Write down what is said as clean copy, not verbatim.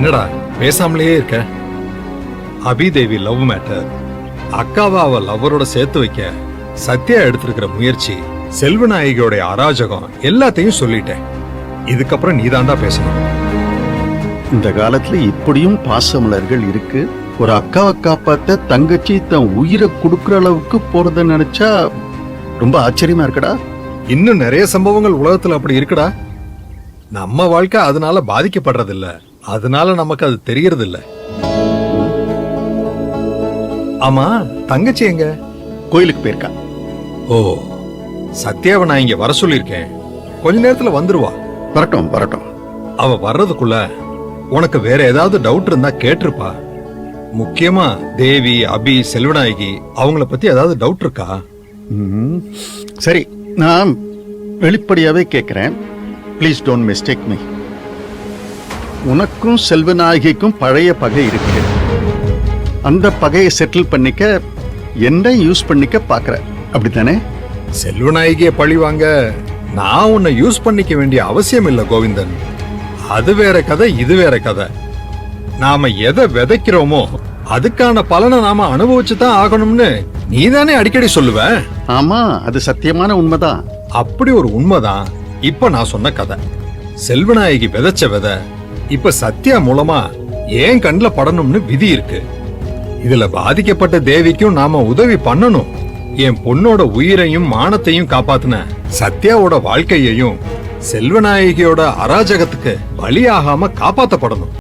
என்னடா பேசாமலேயே இருக்க? அபிதேவி love matter, அக்காவை அவ லவ்வரோட சேர்த்து வைக்க சத்யா எடுத்திருக்கிற முயற்சி, செல்வநாயகியோட அராஜகம் எல்லாத்தையும் சொல்லிட்டேன். இதுக்கப்புறம் நீதாண்டா பேசணும். இந்த காலத்துல இப்படியும் பாசமலர்கள் இருக்கு. ஒரு அக்காவை காப்பாத்த தங்கச்சி தன் உயிரை கொடுக்கற அளவுக்கு போறத நினைச்சா ரொம்ப ஆச்சரியமா இருக்குடா. இன்னும் நிறைய சம்பவங்கள் உலகத்துல அப்படி இருக்குடா. நம்ம வாழ்க்கை அதனால பாதிக்கப்படுறதில்ல, அதனால நமக்கு அது தெரியறது இல்ல. ஆமா, தங்கச்சி எங்க? கோயிலுக்கு போயிருக்கா. ஓ, சத்யாவை நான் இங்க வர சொல்லிருக்கேன். கொஞ்ச நேரத்துல வந்துருவா. வரட்டும் வரட்டும். அவ வர்றதுக்குள்ள உனக்கு வேற ஏதாவது டவுட் இருந்தா கேட்டிருப்பா. முக்கியமா தேவி, அபி, செல்வநாயகி அவங்கள பத்தி ஏதாவது டவுட் இருக்கா? சரி, நான் வெளிப்படையாவே கேட்கிறேன். Please don't mistake me. உனக்கும் செல்வநாயகிக்கும் பழைய பகை இருக்கு. அந்த பகையை செட்டில் பண்ணிக்க என்ன யூஸ் பண்ணிக்க பாக்குற, அப்படித்தானே? செல்வநாயகிய பழி வாங்க நான் உன்னை யூஸ் பண்ணிக்க வேண்டிய அவசியம் இல்ல கோவிந்தன். அது வேற கதை, இது வேற கதை. நாம எதை விதைக்கிறோமோ அதுக்கான பலனை நாம அனுபவிச்சுதான் ஆகணும்னு நீதானே அடிக்கடி சொல்லுவ. ஆமா, அது சத்தியமான உண்மைதான். அப்படி ஒரு உண்மைதான் இப்ப நான் சொன்ன கதை. செல்வநாயகி விதைச்ச விதை இப்ப சத்யா மூலமா ஏன் கண்ணுல படணும்னு விதி இருக்கு. இதுல பாதிக்கப்பட்ட தேவிக்கும் நாம உதவி பண்ணணும். என் பொண்ணோட உயிரையும் மானத்தையும் காப்பாத்தின சத்யாவோட வாழ்க்கையையும் செல்வநாயகியோட அராஜகத்துக்கு பலியாகாம காப்பாத்தப்படணும்.